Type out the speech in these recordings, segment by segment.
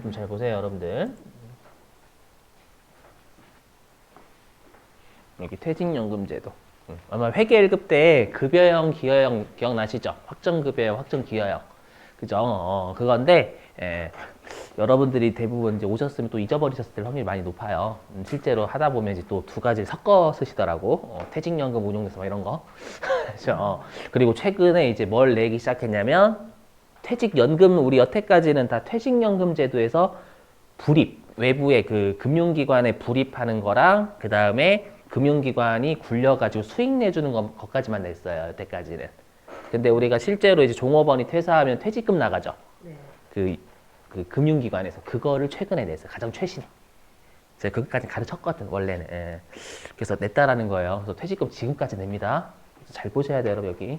좀 잘 보세요, 여러분들. 여기 퇴직연금제도. 아마 회계 1급 때 급여형, 기여형 기억나시죠? 확정급여형, 확정기여형. 그죠? 그건데, 여러분들이 대부분 이제 오셨으면 또 잊어버리셨을 확률이 많이 높아요. 실제로 하다 보면 이제 또 두 가지 섞어 쓰시더라고. 퇴직연금 운용에서 막 이런 거. 그죠? 그리고 최근에 이제 뭘 내기 시작했냐면, 퇴직연금, 우리 여태까지는 다 퇴직연금 제도에서 불입, 외부의 그 금융기관에 불입하는 거랑 그 다음에 금융기관이 굴려가지고 수익 내주는 것까지만 냈어요. 여태까지는. 근데 우리가 실제로 이제 종업원이 퇴사하면 퇴직금 나가죠. 네. 그 금융기관에서 그거를 최근에 냈어요. 가장 최신에. 제가 그것까지 가르쳤거든 원래는. 예. 그래서 냈다라는 거예요. 그래서 퇴직금 지금까지 냅니다. 잘 보셔야 돼요, 여러분 여기.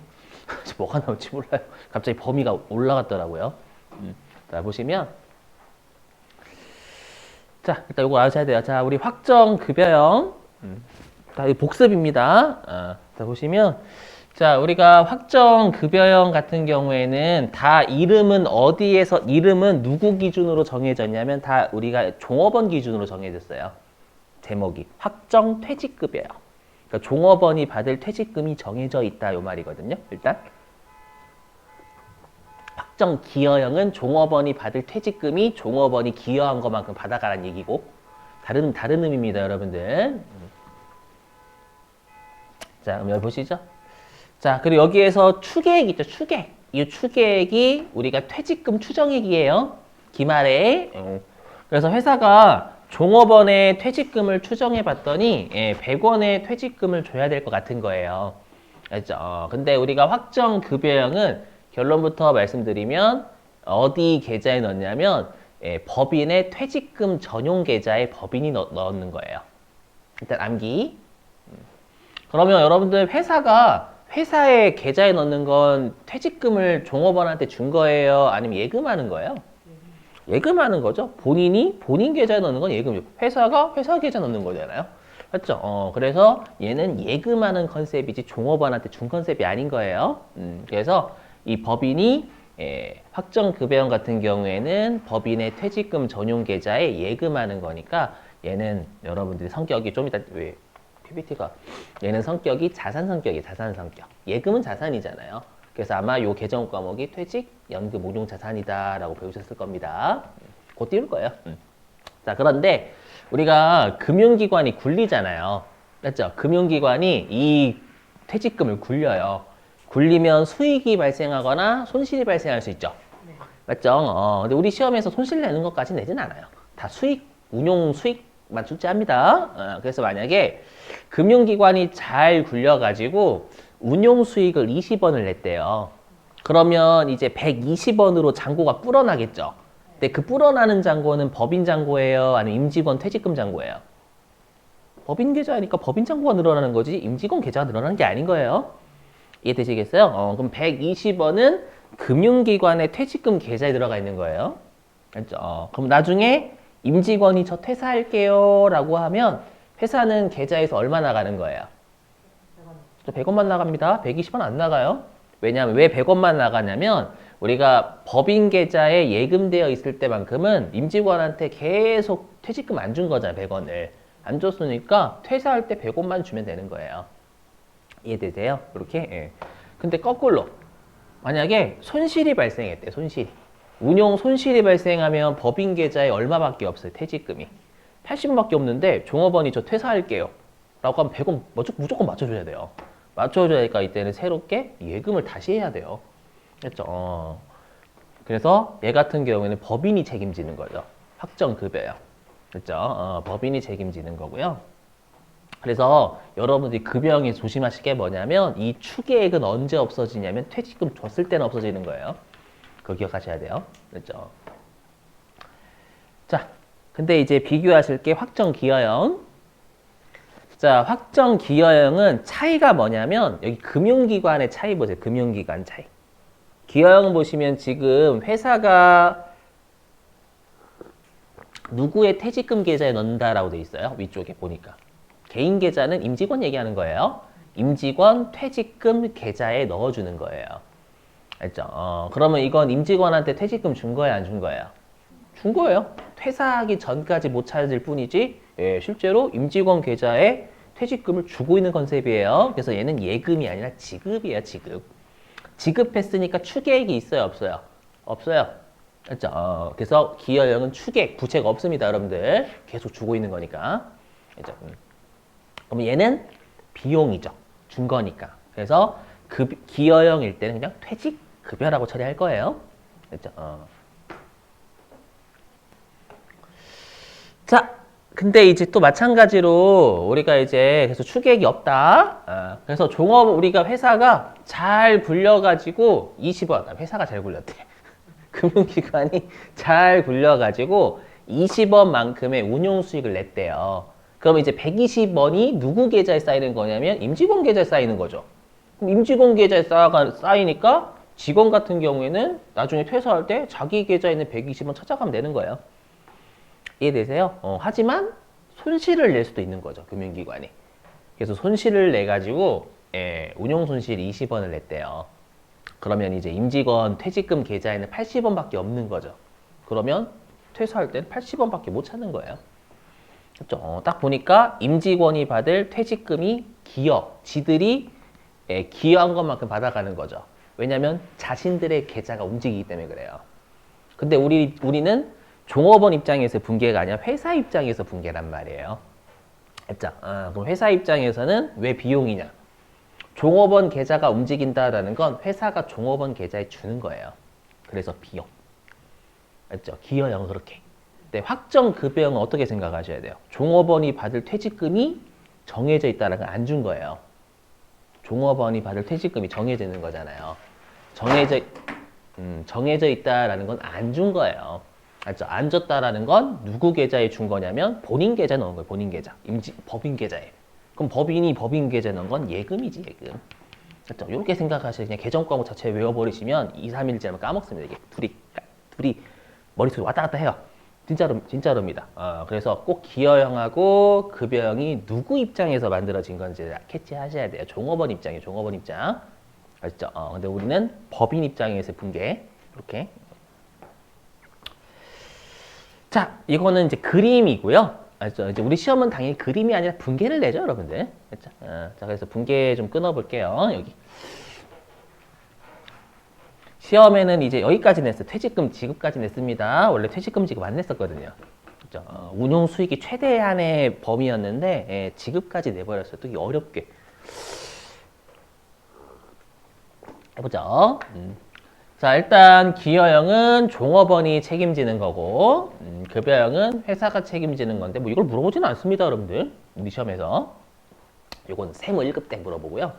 뭐가 나올지 몰라요. 갑자기 범위가 올라갔더라고요. 자 보시면. 자, 일단 이거 아셔야 돼요. 자, 우리 확정급여형. 자, 이 복습입니다. 자, 보시면. 자, 우리가 확정급여형 같은 경우에는 다 이름은 어디에서, 이름은 누구 기준으로 정해졌냐면 다 우리가 종업원 기준으로 정해졌어요. 제목이. 확정퇴직급여요. 그러니까 종업원이 받을 퇴직금이 정해져 있다. 요 말이거든요. 일단. 확정 기여형은 종업원이 받을 퇴직금이 종업원이 기여한 것만큼 받아가라는 얘기고 다른 의미입니다, 여러분들. 자, 그럼 여기 보시죠. 자, 그리고 여기에서 추계액 있죠, 추계액. 이 추계액이 우리가 퇴직금 추정액이에요. 기말에. 그래서 회사가 종업원의 퇴직금을 추정해 봤더니 100원의 퇴직금을 줘야 될 것 같은 거예요. 알죠? 근데 우리가 확정급여형은 결론부터 말씀드리면 어디 계좌에 넣냐면 법인의 퇴직금 전용 계좌에 법인이 넣는 거예요. 일단 암기. 그러면 여러분들 회사가 회사의 계좌에 넣는 건 퇴직금을 종업원한테 준 거예요? 아니면 예금하는 거예요? 예금하는 거죠. 본인 계좌에 넣는 건 예금이고 회사가 회사 계좌에 넣는 거잖아요. 맞죠? 그래서 얘는 예금하는 컨셉이지 종업원한테 준 컨셉이 아닌 거예요. 그래서 이 법인이 확정급여형 같은 경우에는 법인의 퇴직금 전용 계좌에 예금하는 거니까 얘는 여러분들이 성격이 좀 이따 왜 PPT가 얘는 성격이 자산 성격이에요. 자산 성격. 예금은 자산이잖아요. 그래서 아마 요 개정 과목이 퇴직 연금 운용 자산이다라고 배우셨을 겁니다. 곧 띄울 거예요. 자, 그런데 우리가 금융기관이 굴리잖아요. 맞죠? 금융기관이 이 퇴직금을 굴려요. 굴리면 수익이 발생하거나 손실이 발생할 수 있죠. 네. 맞죠? 근데 우리 시험에서 손실 내는 것까지 내진 않아요. 다 수익, 운용 수익만 출제합니다. 그래서 만약에 금융기관이 잘 굴려가지고 운용 수익을 20원을 냈대요. 그러면 이제 120원으로 잔고가 불어나겠죠. 근데 그 불어나는 잔고는 법인 잔고예요? 아니면 임직원 퇴직금 잔고예요? 법인 계좌니까 법인 잔고가 늘어나는 거지 임직원 계좌가 늘어나는 게 아닌 거예요. 이해되시겠어요? 그럼 120원은 금융기관의 퇴직금 계좌에 들어가 있는 거예요. 알죠? 그럼 나중에 임직원이 저 퇴사할게요 라고 하면 회사는 계좌에서 얼마 나가는 거예요? 100원만 나갑니다. 120원 안 나가요. 왜냐하면 왜 100원만 나가냐면 우리가 법인 계좌에 예금되어 있을 때만큼은 임직원한테 계속 퇴직금 안 준 거잖아요. 100원을. 안 줬으니까 퇴사할 때 100원만 주면 되는 거예요. 이해되세요? 이렇게. 예. 근데 거꾸로 만약에 손실이 발생했대. 손실이. 운용 손실이 발생하면 법인 계좌에 얼마밖에 없어요. 퇴직금이. 80원밖에 없는데 종업원이 저 퇴사할게요. 라고 하면 100원 무조건 맞춰줘야 돼요. 맞춰줘야 되니까 이때는 새롭게 예금을 다시 해야 돼요. 그렇죠? 그래서 얘 같은 경우에는 법인이 책임지는 거죠. 확정급여요. 그렇죠? 법인이 책임지는 거고요. 그래서 여러분들이 급여형에 조심하실 게 뭐냐면 이 추계액은 언제 없어지냐면 퇴직금 줬을 때는 없어지는 거예요. 그거 기억하셔야 돼요. 그렇죠? 자, 근데 이제 비교하실 게 확정기여형. 자, 확정기여형은 차이가 뭐냐면 여기 금융기관의 차이 보세요. 금융기관 차이. 기여형 보시면 지금 회사가 누구의 퇴직금 계좌에 넣는다라고 돼 있어요. 위쪽에 보니까. 개인 계좌는 임직원 얘기하는 거예요. 임직원 퇴직금 계좌에 넣어주는 거예요. 알죠? 그러면 이건 임직원한테 퇴직금 준 거예요? 안 준 거예요? 준 거예요. 퇴사하기 전까지 못 찾을 뿐이지 예, 실제로 임직원 계좌에 퇴직금을 주고 있는 컨셉이에요. 그래서 얘는 예금이 아니라 지급이에요. 지급. 지급했으니까 추계액이 있어요? 없어요? 없어요. 그렇죠? 그래서 기여형은 추계액, 부채가 없습니다. 여러분들. 계속 주고 있는 거니까. 그렇죠? 그럼 얘는 비용이죠. 준 거니까. 그래서 기여형일 때는 그냥 퇴직급여라고 처리할 거예요. 그렇죠? 자, 근데 이제 또 마찬가지로 우리가 이제 그래서 추계액이 없다. 그래서 우리가 회사가 잘 굴려가지고 20원, 회사가 잘 굴렸대. 금융기관이 잘 굴려가지고 20원만큼의 운용 수익을 냈대요. 그럼 이제 120원이 누구 계좌에 쌓이는 거냐면 임직원 계좌에 쌓이는 거죠. 그럼 임직원 계좌에 쌓이니까 직원 같은 경우에는 나중에 퇴사할 때 자기 계좌에 있는 120원 찾아가면 되는 거예요. 이해되세요? 하지만 손실을 낼 수도 있는 거죠. 금융기관이. 그래서 손실을 내가지고 운용 손실 20원을 냈대요. 그러면 이제 임직원 퇴직금 계좌에는 80원밖에 없는 거죠. 그러면 퇴사할 때는 80원밖에 못 찾는 거예요. 그렇죠? 딱 보니까 임직원이 받을 퇴직금이 지들이 기여한 것만큼 받아가는 거죠. 왜냐하면 자신들의 계좌가 움직이기 때문에 그래요. 근데 우리는 종업원 입장에서 분개가 아니라 회사 입장에서 분개란 말이에요. 그렇죠? 그럼 회사 입장에서는 왜 비용이냐? 종업원 계좌가 움직인다라는 건 회사가 종업원 계좌에 주는 거예요. 그래서 비용. 알죠? 기여형은 그렇게. 근데 확정급여형은 어떻게 생각하셔야 돼요? 종업원이 받을 퇴직금이 정해져 있다는 건 안 준 거예요. 종업원이 받을 퇴직금이 정해져 있는 거잖아요. 정해져 있다라는 건 안 준 거예요. 알죠? 안 줬다라는 건 누구 계좌에 준 거냐면 본인 계좌에 넣은 거예요. 본인 계좌. 법인 계좌에. 그럼 법인이 법인 계좌에 넣은 건 예금이지, 예금. 그렇죠? 이렇게 생각하시고 그냥 계정 과목 자체 외워버리시면 2, 3일 지나면 까먹습니다. 이게 둘이 머릿속에 왔다 갔다 해요. 진짜로입니다. 그래서 꼭 기여형하고 급여형이 누구 입장에서 만들어진 건지 캐치하셔야 돼요. 종업원 입장이에요. 종업원 입장. 알죠? 근데 우리는 법인 입장에서 분개. 이렇게. 자, 이거는 이제 그림이고요. 알죠? 이제 우리 시험은 당연히 그림이 아니라 분개를 내죠, 여러분들. 그렇죠? 자, 그래서 분개 좀 끊어볼게요. 여기. 시험에는 이제 여기까지 냈어요. 퇴직금 지급까지 냈습니다. 원래 퇴직금 지급 안 냈었거든요. 그렇죠? 운용 수익이 최대한의 범위였는데 지급까지 내버렸어요. 또 어렵게. 해보죠. 자, 일단 기여형은 종업원이 책임지는 거고 급여형은 회사가 책임지는 건데 뭐 이걸 물어보지는 않습니다, 여러분들. 우리 시험에서. 이건 세무 1급 때 물어보고요.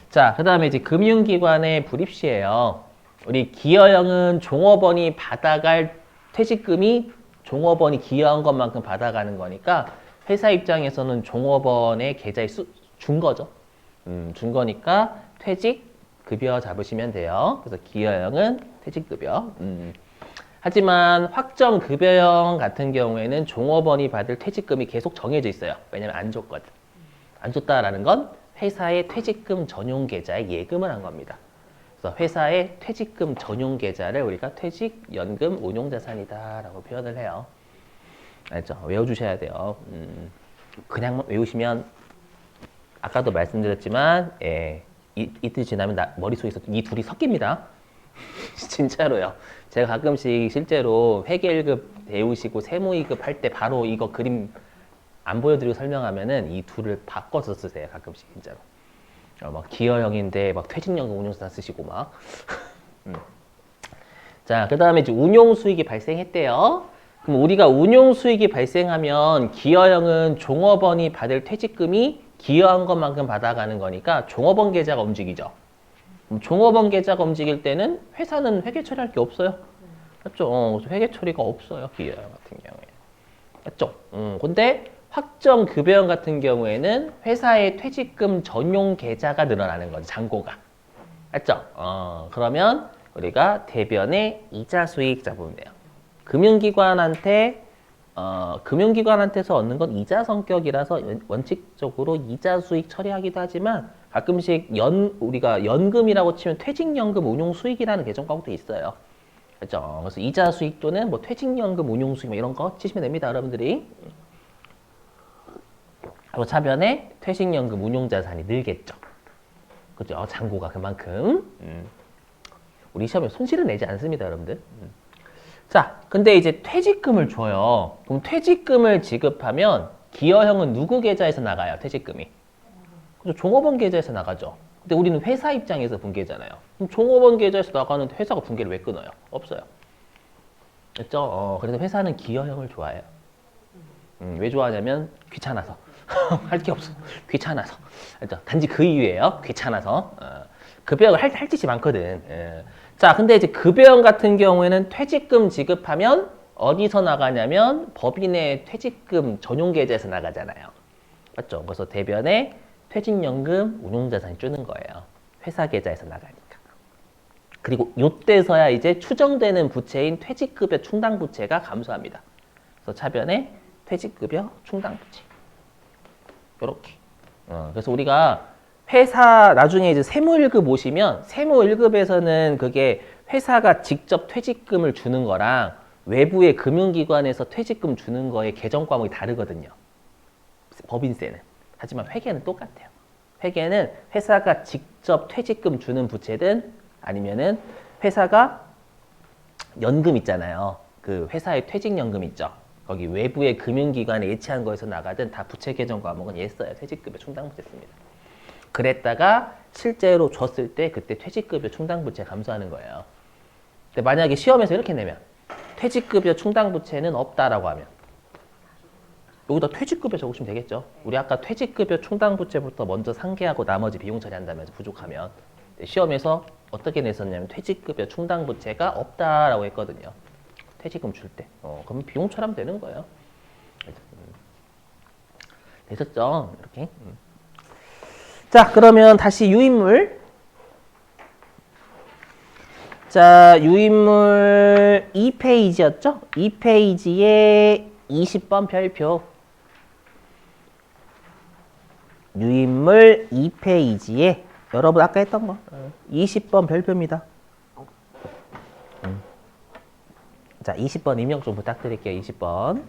자, 그 다음에 이제 금융기관의 불입시예요. 우리 기여형은 종업원이 받아갈 퇴직금이 종업원이 기여한 것만큼 받아가는 거니까 회사 입장에서는 종업원의 계좌에 준 거죠. 준 거니까 퇴직급여 잡으시면 돼요. 그래서 기여형은 퇴직급여. 하지만 확정급여형 같은 경우에는 종업원이 받을 퇴직금이 계속 정해져 있어요. 왜냐면 안 줬거든. 안 줬다라는 건 회사의 퇴직금 전용 계좌에 예금을 한 겁니다. 그래서 회사의 퇴직금 전용 계좌를 우리가 퇴직연금 운용자산이다라고 표현을 해요. 알죠? 외워주셔야 돼요. 그냥 외우시면 아까도 말씀드렸지만 이틀 지나면 머릿속에서 이 둘이 섞입니다. 진짜로요. 제가 가끔씩 실제로 회계 1급 배우시고 세무 2급 할 때 바로 이거 그림 안 보여드리고 설명하면은 이 둘을 바꿔서 쓰세요. 가끔씩 진짜로. 막 기여형인데 막 퇴직연금 운용자산 쓰시고 막. 자, 그 다음에 이제 운용 수익이 발생했대요. 그럼 우리가 운용 수익이 발생하면 기여형은 종업원이 받을 퇴직금이 기여한 것만큼 받아가는 거니까 종업원 계좌가 움직이죠. 그럼 종업원 계좌가 움직일 때는 회사는 회계 처리할 게 없어요. 맞죠? 회계 처리가 없어요. 기여형 같은 경우에. 맞죠? 근데 확정급여형 같은 경우에는 회사의 퇴직금 전용 계좌가 늘어나는 거죠. 잔고가. 맞죠? 그러면 우리가 대변의 이자 수익 잡으면 돼요. 금융기관한테서 얻는 건 이자 성격이라서 원칙적으로 이자 수익 처리하기도 하지만 가끔씩 우리가 연금이라고 치면 퇴직연금 운용 수익이라는 계정 과목도 있어요. 그렇죠? 그래서 이자 수익 또는 뭐 퇴직연금 운용 수익 뭐 이런 거 치시면 됩니다, 여러분들이. 그리고 차변에 퇴직연금 운용자산이 늘겠죠. 그죠? 잔고가 그만큼. 우리 시험에 손실은 내지 않습니다, 여러분들. 자, 근데 이제 퇴직금을 줘요. 그럼 퇴직금을 지급하면 기여형은 누구 계좌에서 나가요? 퇴직금이. 그죠? 종업원 계좌에서 나가죠. 근데 우리는 회사 입장에서 분계잖아요. 그럼 종업원 계좌에서 나가는데 회사가 분계를 왜 끊어요? 없어요. 됐죠? 그래서 회사는 기여형을 좋아해요. 왜 좋아하냐면 귀찮아서. 할 게 없어. 귀찮아서. 그렇죠? 단지 그 이유예요. 귀찮아서. 급여형을 할 짓이 많거든. 예. 자, 근데 이제 급여형 같은 경우에는 퇴직금 지급하면 어디서 나가냐면 법인의 퇴직금 전용 계좌에서 나가잖아요. 맞죠? 그래서 대변에 퇴직연금 운용자산이 주는 거예요. 회사 계좌에서 나가니까. 그리고 이때서야 이제 추정되는 부채인 퇴직급여 충당부채가 감소합니다. 그래서 차변에 퇴직급여 충당부채. 요렇게. 그래서 우리가 회사 나중에 이제 세무 1급 오시면 세무 1급에서는 그게 회사가 직접 퇴직금을 주는 거랑 외부의 금융기관에서 퇴직금 주는 거의 계정 과목이 다르거든요. 법인세는. 하지만 회계는 똑같아요. 회계는 회사가 직접 퇴직금 주는 부채든 아니면은 회사가 연금 있잖아요. 그 회사의 퇴직연금 있죠. 거기 외부의 금융기관에 예치한 거에서 나가든 다 부채 계정 과목은 예써요. 퇴직급여 충당부채 씁니다. 그랬다가 실제로 줬을 때 그때 퇴직급여 충당부채 감소하는 거예요. 근데 만약에 시험에서 이렇게 내면 퇴직급여 충당부채는 없다라고 하면 여기다 퇴직급여 적으시면 되겠죠. 우리 아까 퇴직급여 충당부채부터 먼저 상계하고 나머지 비용 처리한다면서 부족하면 시험에서 어떻게 냈었냐면 퇴직급여 충당부채가 없다라고 했거든요. 퇴직금 줄 때. 그러면 비용 처리하면 되는 거예요. 되셨죠? 이렇게. 자, 그러면 다시 유인물. 자, 유인물 2페이지였죠? 2페이지에 20번 별표. 유인물 2페이지에 여러분 아까 했던 거 20번 별표입니다. 자, 20번 입력 좀 부탁드릴게요. 20번.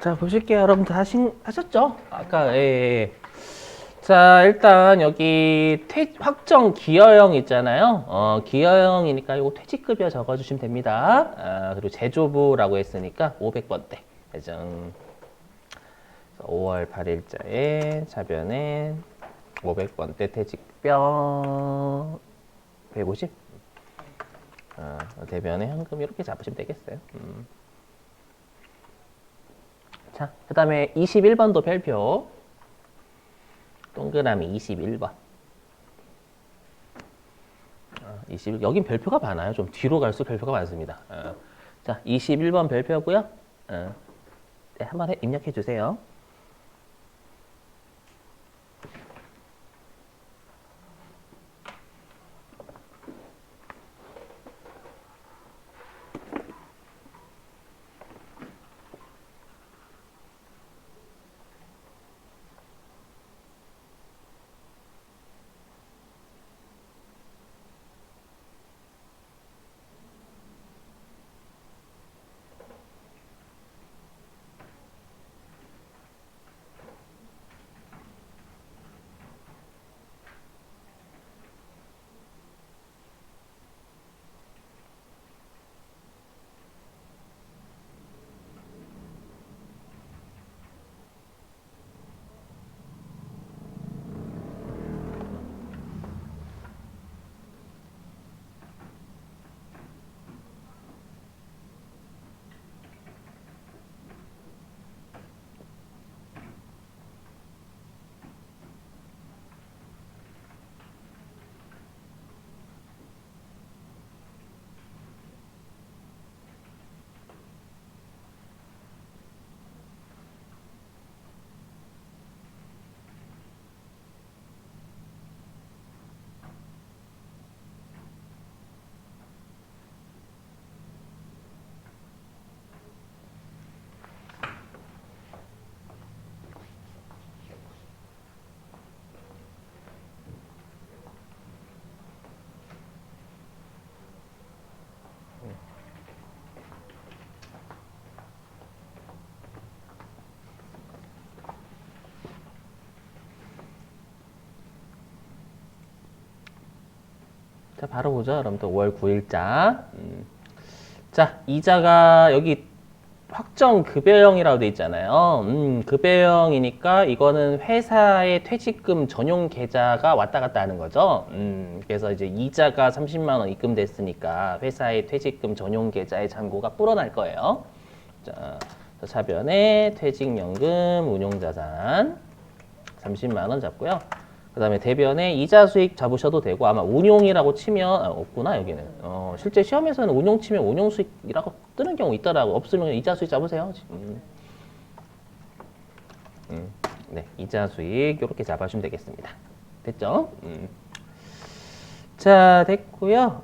자, 보실게요. 여러분들 하셨죠? 아까, 예, 예. 자, 일단 여기 확정 기여형 있잖아요. 기여형이니까 이거 퇴직급여 적어주시면 됩니다. 그리고 제조부라고 했으니까 500번대. 예정 5월 8일자에 차변에 500번대 퇴직급여 150? 대변에 현금 이렇게 잡으시면 되겠어요. 자, 그 다음에 21번도 별표. 동그라미 21번. 여긴 별표가 많아요. 좀 뒤로 갈수록 별표가 많습니다. 자, 21번 별표고요. 네, 한번 입력해 주세요. 자, 바로 보죠. 그럼 또 5월 9일자. 자, 이자가 여기 확정 급여형이라고 돼 있잖아요. 급여형이니까 이거는 회사의 퇴직금 전용 계좌가 왔다 갔다 하는 거죠. 그래서 이제 이자가 30만 원 입금됐으니까 회사의 퇴직금 전용 계좌의 잔고가 불어날 거예요. 자, 차변에 퇴직연금 운용자산 30만 원 잡고요. 그 다음에 대변에 이자 수익 잡으셔도 되고, 아마 운용이라고 치면 없구나 여기는. 실제 시험에서는 운용 치면 운용 수익이라고 뜨는 경우 있더라고. 없으면 그냥 이자 수익 잡으세요. 네, 이자 수익 이렇게 잡아주면 되겠습니다. 됐죠? 자, 됐고요.